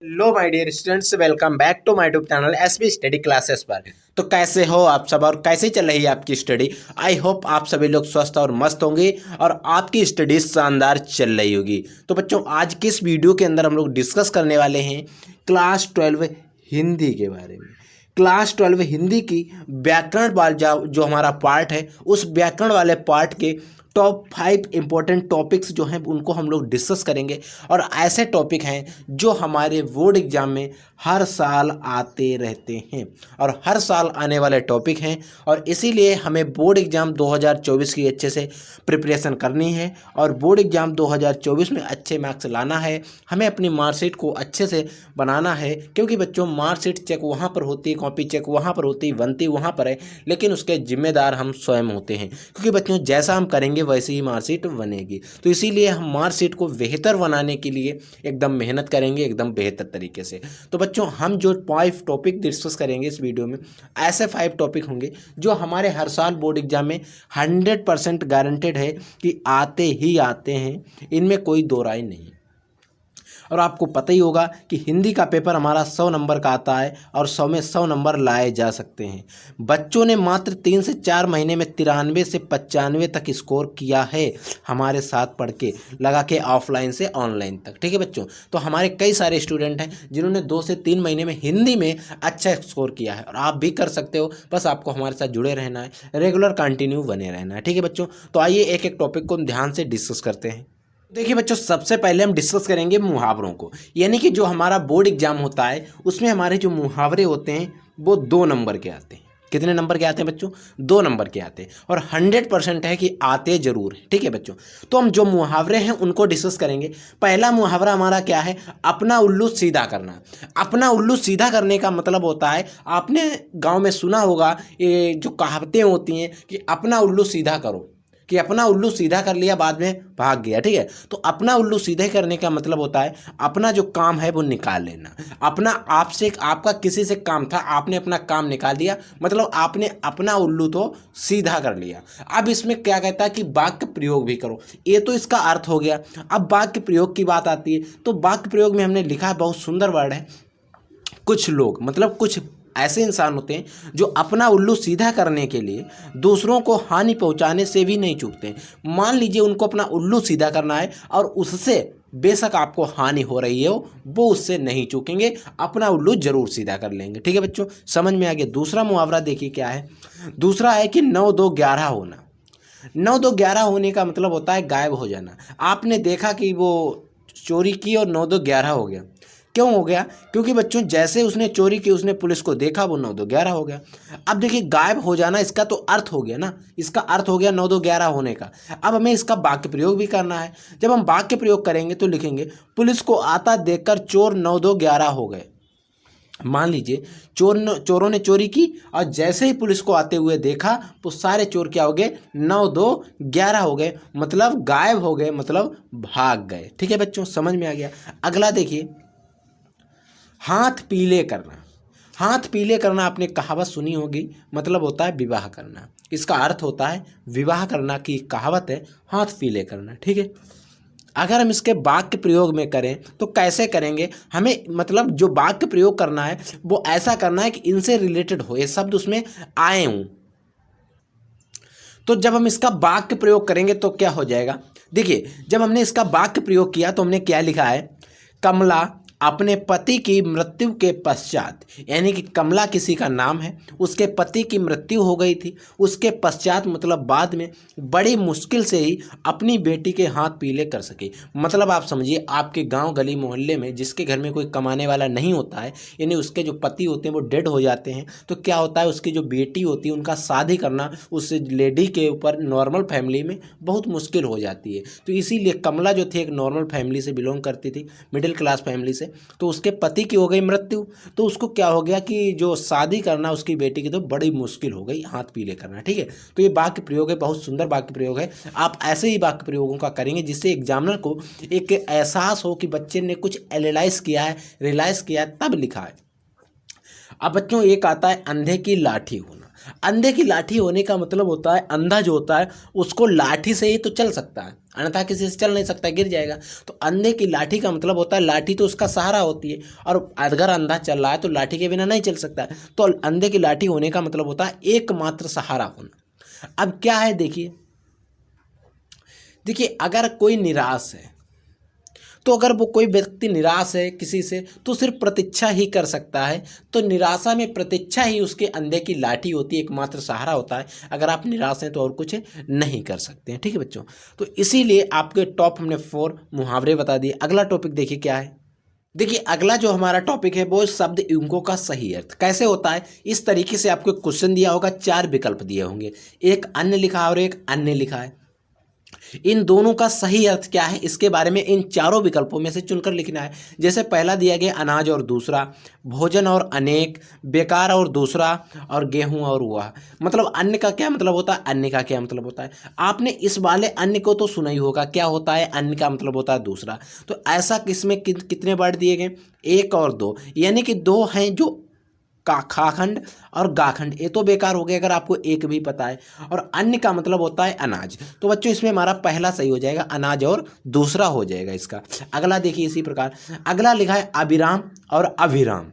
Low my dear students, welcome back to my YouTube channel SB Study Classes पर। तो कैसे हो आप सब और कैसे चल रही है आपकी स्टडी। आई होप आप सभी लोग स्वस्थ और मस्त होंगे और आपकी स्टडी शानदार चल रही होगी। तो बच्चों, आज की इस वीडियो के अंदर हम लोग डिस्कस करने वाले हैं क्लास 12 हिंदी के बारे में। क्लास 12 हिंदी की व्याकरण वाला जो हमारा पार्ट है, उस व्याकरण वाले पार्ट के टॉप 5 इंपॉर्टेंट टॉपिक्स जो हैं उनको हम लोग डिस्कस करेंगे। और ऐसे टॉपिक हैं जो हमारे बोर्ड एग्जाम में हर साल आते रहते हैं और हर साल आने वाले टॉपिक हैं। और इसीलिए हमें बोर्ड एग्जाम 2024 की अच्छे से प्रिपरेशन करनी है और बोर्ड एग्जाम 2024 में अच्छे मार्क्स लाना है। हमें अपनी मार्कशीट को अच्छे से बनाना है, क्योंकि बच्चों मार्कशीट चेक वहाँ पर होती है, कॉपी चेक वहाँ पर होती है, बनती वहाँ पर है, लेकिन उसके जिम्मेदार हम स्वयं होते हैं। क्योंकि बच्चों जैसा हम करेंगे वैसे ही मार्कशीट बनेगी। तो इसीलिए हम मार्कशीट को बेहतर बनाने के लिए एकदम मेहनत करेंगे, एकदम बेहतर तरीके से। तो बच्चों, हम जो 5 टॉपिक डिस्कस करेंगे इस वीडियो में, ऐसे 5 टॉपिक होंगे जो हमारे हर साल बोर्ड एग्जाम में 100% गारंटेड है कि आते ही आते हैं, इनमें कोई दो राय नहीं। और आपको पता ही होगा कि हिंदी का पेपर हमारा 100 नंबर का आता है और 100 में 100 नंबर लाए जा सकते हैं। बच्चों ने मात्र 3 से 4 महीने में 93 से 95 तक स्कोर किया है, हमारे साथ पढ़ के, लगा के ऑफलाइन से ऑनलाइन तक। ठीक है बच्चों, तो हमारे कई सारे स्टूडेंट हैं जिन्होंने 2 से 3 महीने में हिंदी में अच्छा स्कोर किया है और आप भी कर सकते हो। बस आपको हमारे साथ जुड़े रहना है, रेगुलर कंटिन्यू बने रहना है। ठीक है बच्चों, तो आइए एक एक टॉपिक को हम ध्यान से डिस्कस करते हैं। देखिए बच्चों, सबसे पहले हम डिस्कस करेंगे मुहावरों को। यानी कि जो हमारा बोर्ड एग्जाम होता है उसमें हमारे जो मुहावरे होते हैं वो 2 नंबर के आते हैं। कितने नंबर के आते हैं बच्चों? 2 नंबर के आते हैं और 100% है कि आते जरूर हैं। ठीक है बच्चों, तो हम जो मुहावरे हैं उनको डिस्कस करेंगे। पहला मुहावरा हमारा क्या है? अपना उल्लू सीधा करना। अपना उल्लू सीधा करने का मतलब होता है, आपने गाँव में सुना होगा ये जो कहावतें होती हैं कि अपना उल्लू सीधा करो, कि अपना उल्लू सीधा कर लिया बाद में भाग गया। ठीक है, तो अपना उल्लू सीधे करने का मतलब होता है अपना जो काम है वो निकाल लेना। अपना आपसे आपका किसी से काम था, आपने अपना काम निकाल दिया, मतलब आपने अपना उल्लू तो सीधा कर लिया। अब इसमें क्या कहता है कि वाक्य प्रयोग भी करो। ये तो इसका अर्थ हो गया। अब वाक्य प्रयोग की बात आती है, तो वाक्य प्रयोग में हमने लिखा है, बहुत सुंदर वर्ड है। कुछ लोग, मतलब कुछ ऐसे इंसान होते हैं जो अपना उल्लू सीधा करने के लिए दूसरों को हानि पहुंचाने से भी नहीं चूकते। मान लीजिए उनको अपना उल्लू सीधा करना है और उससे बेशक आपको हानि हो रही है, वो उससे नहीं चूकेंगे, अपना उल्लू जरूर सीधा कर लेंगे। ठीक है बच्चों, समझ में आ गया। दूसरा मुहावरा देखिए क्या है। दूसरा है कि 9 2 11 होना। 9 2 11 होने का मतलब होता है गायब हो जाना। आपने देखा कि वो चोरी की और 9 2 11 हो गया। क्यों हो गया? क्योंकि बच्चों जैसे उसने चोरी की, उसने पुलिस को देखा, वो 9 2 11 हो गया। अब देखिए, गायब हो जाना इसका तो अर्थ हो गया ना, इसका अर्थ हो गया 9 2 11 होने का। अब हमें इसका वाक्य प्रयोग भी करना है। जब हम वाक्य प्रयोग करेंगे तो लिखेंगे, पुलिस को आता देखकर चोर 9 2 11 हो गए। मान लीजिए चोरों ने चोरी की और जैसे ही पुलिस को आते हुए देखा तो सारे चोर क्या हो गए? 9 2 11 हो गए, मतलब गायब हो गए, मतलब भाग गए। ठीक है बच्चों, समझ में आ गया। अगला देखिए, हाथ पीले करना। हाथ पीले करना आपने कहावत सुनी होगी, मतलब होता है विवाह करना। इसका अर्थ होता है विवाह करना की कहावत है हाथ पीले करना। ठीक है, अगर हम इसके वाक्य प्रयोग में करें तो कैसे करेंगे? हमें मतलब जो वाक्य प्रयोग करना है वो ऐसा करना है कि इनसे रिलेटेड हो, ये शब्द उसमें आए हों। तो जब हम इसका वाक्य प्रयोग करेंगे तो क्या हो जाएगा? देखिए, जब हमने इसका वाक्य प्रयोग किया तो हमने क्या लिखा है? कमला अपने पति की मृत्यु के पश्चात, यानी कि कमला किसी का नाम है, उसके पति की मृत्यु हो गई थी, उसके पश्चात मतलब बाद में बड़ी मुश्किल से ही अपनी बेटी के हाथ पीले कर सके। मतलब आप समझिए, आपके गांव गली मोहल्ले में जिसके घर में कोई कमाने वाला नहीं होता है, यानी उसके जो पति होते हैं वो डेड हो जाते हैं, तो क्या होता है, उसकी जो बेटी होती है उनका शादी करना उस लेडी के ऊपर नॉर्मल फैमिली में बहुत मुश्किल हो जाती है। तो इसीलिए कमला जो थी एक नॉर्मल फैमिली से बिलोंग करती थी, मिडिल क्लास फैमिली से। तो उसके पति की हो गई मृत्यु, तो उसको क्या हो गया कि जो शादी करना उसकी बेटी की तो बड़ी मुश्किल हो गई, हाथ पीले करना। ठीक है, तो ये वाक्य प्रयोग है, बहुत सुंदर वाक्य प्रयोग है। आप ऐसे ही वाक्य प्रयोगों का करेंगे जिससे एग्जामिनर को एक एहसास हो कि बच्चे ने कुछ एनालाइज किया है, रियलाइज किया है, तब लिखा है। अब बच्चों एक आता है अंधे की लाठी होना। अंधे की लाठी होने का मतलब होता है अंधा जो होता है उसको लाठी से ही तो चल सकता है, अन्यथा किसी से चल नहीं सकता, गिर जाएगा। तो अंधे की लाठी का मतलब होता है लाठी तो उसका सहारा होती है, और अगर अंधा चल रहा है तो लाठी के बिना नहीं चल सकता है। तो अंधे की लाठी होने का मतलब होता है एकमात्र सहारा होना। अब क्या है देखिए, देखिए अगर कोई निराश है, तो अगर वो कोई व्यक्ति निराश है किसी से तो सिर्फ प्रतीक्षा ही कर सकता है। तो निराशा में प्रतीक्षा ही उसके अंधे की लाठी होती है, एकमात्र सहारा होता है। अगर आप निराश हैं तो और कुछ नहीं कर सकते हैं। ठीक है बच्चों, तो इसीलिए आपके टॉप हमने 4 मुहावरे बता दिए। अगला टॉपिक देखिए क्या है। देखिए अगला जो हमारा टॉपिक है वो शब्द युग्मों का सही अर्थ कैसे होता है। इस तरीके से आपको क्वेश्चन दिया होगा, 4 विकल्प दिए होंगे, एक अन्य लिखा है और एक अन्य लिखा है। इन दोनों का सही अर्थ क्या है इसके बारे में इन चारों विकल्पों में से चुनकर लिखना है। जैसे पहला दिया गया अनाज और दूसरा, भोजन और अनेक, बेकार और दूसरा, और गेहूं और वह। मतलब अन्य का क्या मतलब होता है, अन्य का क्या मतलब होता है। आपने इस वाले अन्य को तो सुना ही होगा, क्या होता है, अन्य का मतलब होता है दूसरा। तो ऐसा किसमें कितने वर्ड दिए गए, 1 और 2, यानी कि 2 हैं जो का खाखंड और गाखंड, ये तो बेकार हो गया अगर आपको एक भी पता है। और अन्य का मतलब होता है अनाज। तो बच्चों इसमें हमारा पहला सही हो जाएगा अनाज और दूसरा हो जाएगा इसका। अगला देखिए इसी प्रकार, अगला लिखा है अविराम और अभिराम।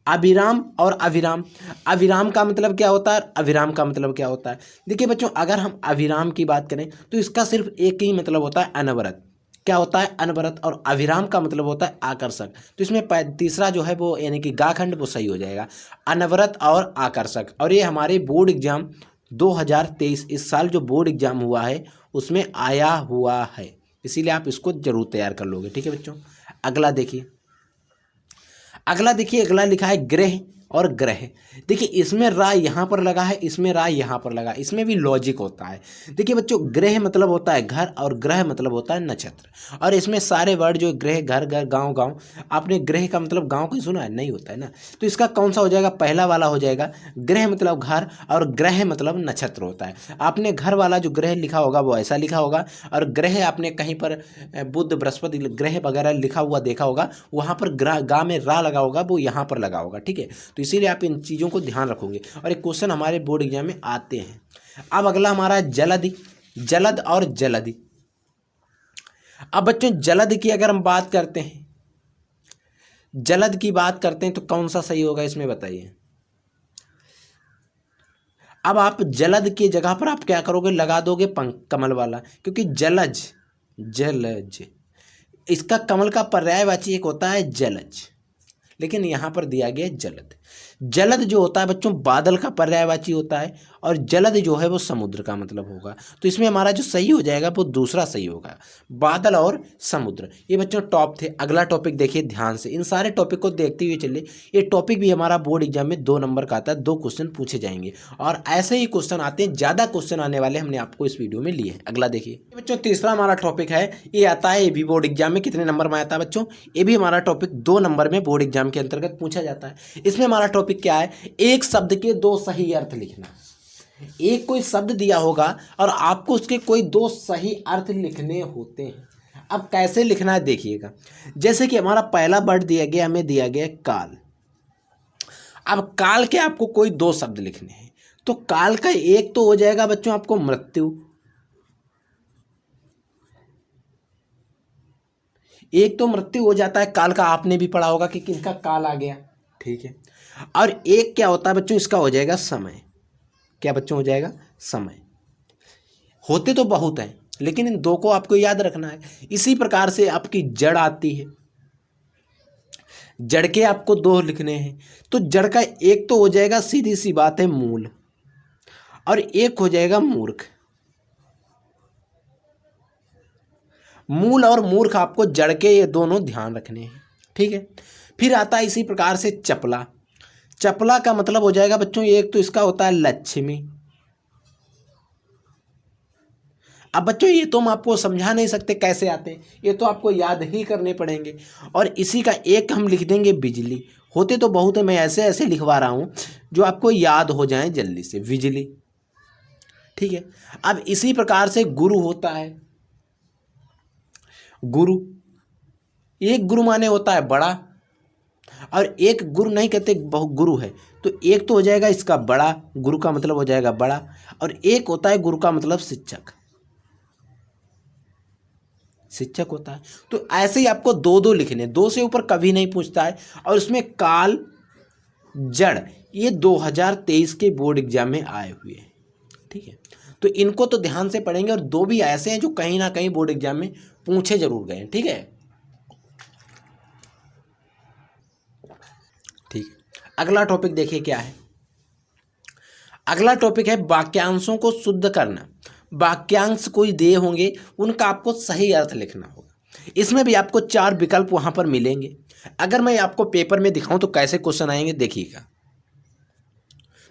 अविराम और अविराम, अविराम का मतलब क्या होता है, अविराम का मतलब क्या होता है। देखिए बच्चों अगर हम अविराम की बात करें तो इसका सिर्फ एक ही मतलब होता है अनवरत। क्या होता है, अनवरत। और अविराम का मतलब होता है आकर्षक। तो इसमें तीसरा जो है वो यानी कि गाखंड वो सही हो जाएगा, अनवरत और आकर्षक। और ये हमारे बोर्ड एग्जाम 2023 इस साल जो बोर्ड एग्जाम हुआ है उसमें आया हुआ है, इसीलिए आप इसको जरूर तैयार कर लोगे। ठीक है बच्चों, अगला देखिए, अगला देखिए, अगला लिखा है ग्रह और ग्रह। देखिए इसमें रा यहाँ पर लगा है, इसमें रा यहाँ पर लगा, इसमें भी लॉजिक होता है। देखिए बच्चों ग्रह मतलब होता है घर और ग्रह मतलब होता है नक्षत्र। और इसमें सारे वर्ड जो ग्रह, घर घर, गांव गांव, आपने ग्रह का मतलब गांव कहीं सुना है, नहीं होता है ना। तो इसका कौन सा हो जाएगा, पहला वाला हो जाएगा। ग्रह मतलब घर और ग्रह मतलब नक्षत्र होता है। आपने घर वाला जो ग्रह लिखा होगा वो ऐसा लिखा होगा, और ग्रह आपने कहीं पर बुध बृहस्पति ग्रह वगैरह लिखा हुआ देखा होगा, वहाँ पर ग्रह गा में रा लगा होगा, वो यहाँ पर लगा होगा। ठीक है, तो इसीलिए आप इन चीज़ों को ध्यान रखोगे और एक क्वेश्चन हमारे बोर्ड एग्जाम में आते हैं। अब अगला हमारा जलधि, जलद और जलधि। अब बच्चों जलद की अगर हम बात करते हैं, जलद की बात करते हैं तो कौन सा सही होगा इसमें बताइए। अब आप जलद की जगह पर आप क्या करोगे, लगा दोगे कमल वाला, क्योंकि जलज, जलज, इसका कमल का पर्यायवाची एक होता है जलज, लेकिन यहाँ पर दिया गया जलद। जलद जो होता है बच्चों बादल का पर्यायवाची होता है, और जलद जो है वो समुद्र का मतलब होगा। तो इसमें हमारा जो सही हो जाएगा वो दूसरा सही होगा, बादल और समुद्र। ये बच्चों टॉप थे। अगला टॉपिक देखिए ध्यान से, इन सारे टॉपिक को देखते हुए चलिए। ये टॉपिक भी हमारा बोर्ड एग्जाम में 2 नंबर का आता है, 2 क्वेश्चन पूछे जाएंगे, और ऐसे ही क्वेश्चन आते हैं, ज़्यादा क्वेश्चन आने वाले हमने आपको इस वीडियो में लिए हैं। अगला देखिए बच्चों, तीसरा हमारा टॉपिक है, ये आता है, ये भी बोर्ड एग्जाम में कितने नंबर में आता है बच्चों, ये भी हमारा टॉपिक 2 नंबर में बोर्ड एग्जाम के अंतर्गत पूछा जाता है। इसमें हमारा टॉपिक क्या है, एक शब्द के 2 सही अर्थ लिखना। एक कोई शब्द दिया होगा और आपको उसके कोई 2 सही अर्थ लिखने होते हैं। अब कैसे लिखना है देखिएगा, जैसे कि हमारा पहला वर्ड दिया गया, हमें दिया गया काल। अब काल के आपको कोई 2 शब्द लिखने हैं, तो काल का एक तो हो जाएगा बच्चों आपको मृत्यु, एक तो मृत्यु हो जाता है काल का, आपने भी पढ़ा होगा कि किसका काल आ गया। ठीक है, और एक क्या होता है बच्चों, इसका हो जाएगा समय। क्या बच्चों हो जाएगा, समय। होते तो बहुत हैं लेकिन इन 2 को आपको याद रखना है। इसी प्रकार से आपकी जड़ आती है, जड़ के आपको 2 लिखने हैं, तो जड़ का एक तो हो जाएगा सीधी सी बात है मूल, और एक हो जाएगा मूर्ख। मूल और मूर्ख आपको जड़ के ये दोनों ध्यान रखने हैं। ठीक है, फिर आता है इसी प्रकार से चपला। चपला का मतलब हो जाएगा बच्चों, एक तो इसका होता है लक्ष्मी। अब बच्चों ये तो हम आपको समझा नहीं सकते कैसे आते हैं, ये तो आपको याद ही करने पड़ेंगे। और इसी का एक हम लिख देंगे बिजली। होते तो बहुत है, मैं ऐसे ऐसे लिखवा रहा हूँ जो आपको याद हो जाए जल्दी से, बिजली। ठीक है, अब इसी प्रकार से गुरु होता है। गुरु, एक गुरु माने होता है बड़ा, और एक गुरु नहीं कहते, बहु गुरु है, तो एक तो हो जाएगा इसका बड़ा, गुरु का मतलब हो जाएगा बड़ा, और एक होता है गुरु का मतलब शिक्षक, शिक्षक होता है। तो ऐसे ही आपको दो दो लिखने, दो से ऊपर कभी नहीं पूछता है। और उसमें काल, जड़, ये 2023 के बोर्ड एग्जाम में आए हुए हैं, ठीक है। तो इनको तो ध्यान से पढ़ेंगे, और दो भी ऐसे हैं जो कहीं ना कहीं बोर्ड एग्जाम में पूछे जरूर गए हैं, ठीक है। ठीक है, अगला टॉपिक देखिए क्या है। अगला टॉपिक है वाक्यांशों को शुद्ध करना। वाक्यांश कोई दिए होंगे, उनका आपको सही अर्थ लिखना होगा। इसमें भी आपको 4 विकल्प वहां पर मिलेंगे। अगर मैं आपको पेपर में दिखाऊं तो कैसे क्वेश्चन आएंगे देखिएगा।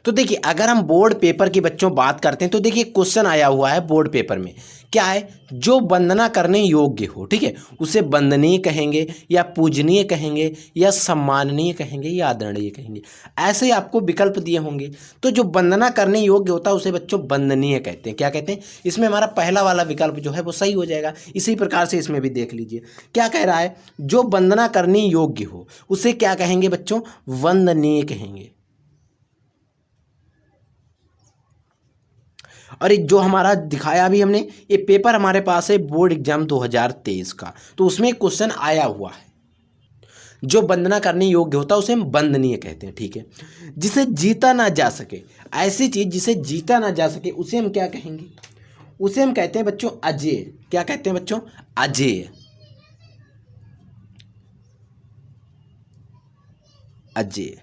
तो देखिए, अगर हम बोर्ड पेपर की बच्चों बात करते हैं तो देखिए क्वेश्चन आया हुआ है बोर्ड पेपर में, क्या है, जो वंदना करने योग्य हो, ठीक है, उसे वंदनीय कहेंगे या पूजनीय कहेंगे या सम्माननीय कहेंगे या आदरणीय कहेंगे। ऐसे ही आपको विकल्प दिए होंगे। तो जो वंदना करने योग्य होता है उसे बच्चों वंदनीय कहते हैं। क्या कहते हैं? इसमें हमारा पहला वाला विकल्प जो है वो सही हो जाएगा। इसी प्रकार से इसमें भी देख लीजिए क्या कह रहा है, जो वंदना करने योग्य हो उसे क्या कहेंगे बच्चों? वंदनीय कहेंगे। और एक जो हमारा दिखाया भी हमने, ये पेपर हमारे पास है बोर्ड एग्जाम 2023 का, तो उसमें क्वेश्चन आया हुआ है, जो वंदना करने योग्य होता है उसे हम वंदनीय कहते हैं, ठीक है। जिसे जीता ना जा सके, ऐसी चीज जिसे जीता ना जा सके उसे हम क्या कहेंगे? उसे हम कहते हैं बच्चों अजेय। क्या कहते हैं बच्चों? अजेय। अजेय।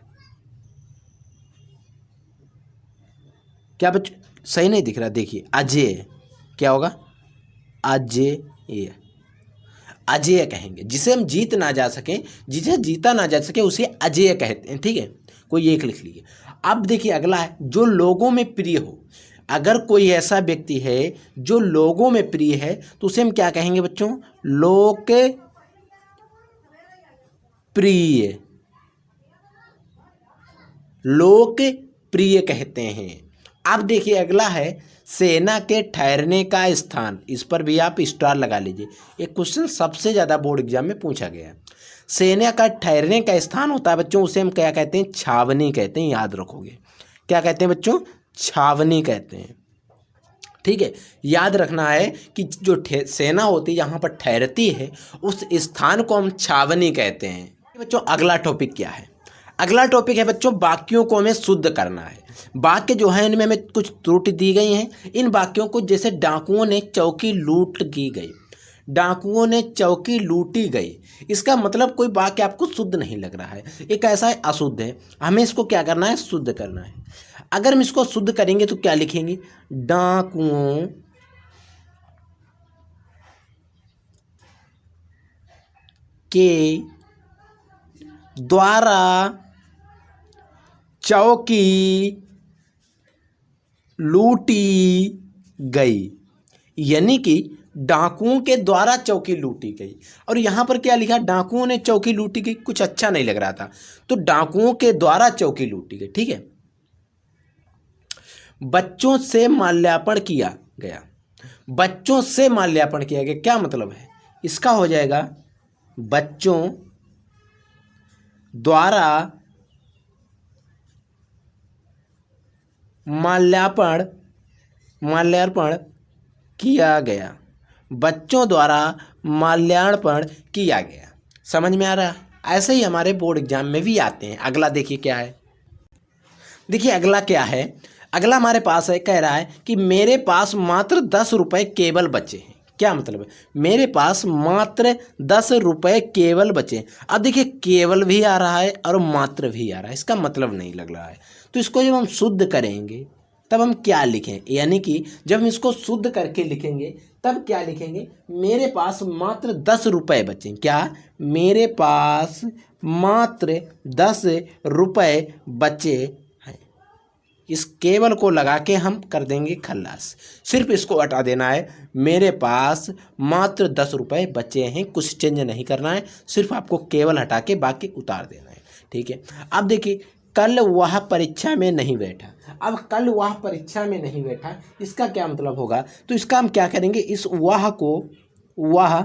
क्या बच्चों सही नहीं दिख रहा? देखिए अजेय क्या होगा? अजेय। अजेय कहेंगे। जिसे हम जीत ना जा सके, जिसे जीता ना जा सके उसे अजेय कहते हैं, ठीक है। कोई एक लिख लीजिए। अब देखिए अगला है, जो लोगों में प्रिय हो। अगर कोई ऐसा व्यक्ति है जो लोगों में प्रिय है तो उसे हम क्या कहेंगे बच्चों? लोक प्रिय। लोक प्रिय कहते हैं। अब देखिए अगला है, सेना के ठहरने का स्थान। इस पर भी आप स्टार लगा लीजिए, एक क्वेश्चन सबसे ज़्यादा बोर्ड एग्जाम में पूछा गया है। सेना का ठहरने का स्थान होता है बच्चों, उसे हम क्या कहते हैं? छावनी कहते हैं। याद रखोगे, क्या कहते हैं बच्चों? छावनी कहते हैं, ठीक है। याद रखना है कि जो सेना होती है यहाँ पर ठहरती है उस स्थान को हम छावनी कहते हैं। बच्चों अगला टॉपिक क्या है? अगला टॉपिक है बच्चों, वाक्यों को हमें शुद्ध करना है। वाक्य जो है इनमें हमें कुछ त्रुटि दी गई हैं। इन वाक्यों को, जैसे डाकुओं ने चौकी लूट की गई, डाकुओं ने चौकी लूटी गई, इसका मतलब कोई वाक्य आपको शुद्ध नहीं लग रहा है, एक ऐसा है अशुद्ध है। हमें इसको क्या करना है? शुद्ध करना है। अगर हम इसको शुद्ध करेंगे तो क्या लिखेंगे? डाकुओं के द्वारा चौकी लूटी गई, यानी कि डाकुओं के द्वारा चौकी लूटी गई। और यहां पर क्या लिखा? डाकुओं ने चौकी लूटी गई। कुछ अच्छा नहीं लग रहा था, तो डाकुओं के द्वारा चौकी लूटी गई, ठीक है। बच्चों से माल्यार्पण किया गया। बच्चों से माल्यार्पण किया गया, क्या मतलब है? इसका हो जाएगा बच्चों द्वारा माल्यार्पण किया गया। बच्चों द्वारा माल्यार्पण किया गया। समझ में आ रहा है? ऐसे ही हमारे बोर्ड एग्जाम में भी आते हैं। अगला देखिए क्या है। देखिए अगला क्या है, अगला हमारे पास है, कह रहा है कि मेरे पास मात्र 10 रुपये केवल बचे हैं। क्या मतलब है? मेरे पास मात्र 10 रुपये केवल बचे। अब देखिए केवल भी आ रहा है और मात्र भी आ रहा है, इसका मतलब नहीं लग रहा है। तो इसको जब हम शुद्ध करेंगे तब हम क्या लिखें? यानी कि जब हम इसको शुद्ध करके लिखेंगे तब क्या लिखेंगे? मेरे पास मात्र 10 रुपये बचे। क्या? मेरे पास मात्र 10 रुपये बचे हैं। इस केवल को लगा के हम कर देंगे खल्लास। सिर्फ इसको हटा देना है, मेरे पास मात्र 10 रुपये बचे हैं, कुछ चेंज नहीं करना है, सिर्फ आपको केवल हटा के बाकी उतार देना है, ठीक है। अब देखिए, कल वह परीक्षा में नहीं बैठा। अब कल वह परीक्षा में नहीं बैठा, इसका क्या मतलब होगा? तो इसका हम क्या करेंगे? इस वह को, वह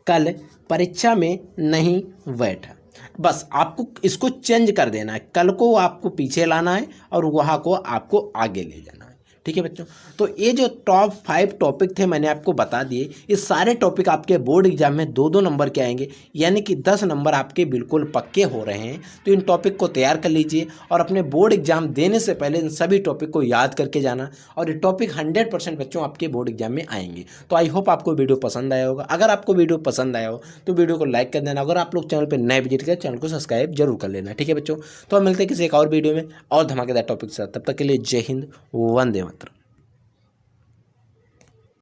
कल परीक्षा में नहीं बैठा, बस आपको इसको चेंज कर देना है, कल को आपको पीछे लाना है और वहाँ को आपको आगे ले जाना है। ठीक है बच्चों, तो ये जो टॉप 5 टॉपिक थे मैंने आपको बता दिए। ये सारे टॉपिक आपके बोर्ड एग्जाम में 2-2 नंबर के आएंगे, यानी कि 10 नंबर आपके बिल्कुल पक्के हो रहे हैं। तो इन टॉपिक को तैयार कर लीजिए और अपने बोर्ड एग्जाम देने से पहले इन सभी टॉपिक को याद करके जाना, और ये टॉपिक 100% बच्चों आपके बोर्ड एग्जाम में आएंगे। तो आई होप आपको वीडियो पसंद आया होगा। अगर आपको वीडियो पसंद आया हो तो वीडियो को लाइक कर देना। अगर आप लोग चैनल पर नए विजिट करें, चैनल को सब्सक्राइब जरूर कर लेना। ठीक है बच्चों, तो हम मिलते हैं किसी एक और वीडियो में और धमाकेदार टॉपिक के साथ। तब तक के लिए जय हिंद, वंदे मातरम।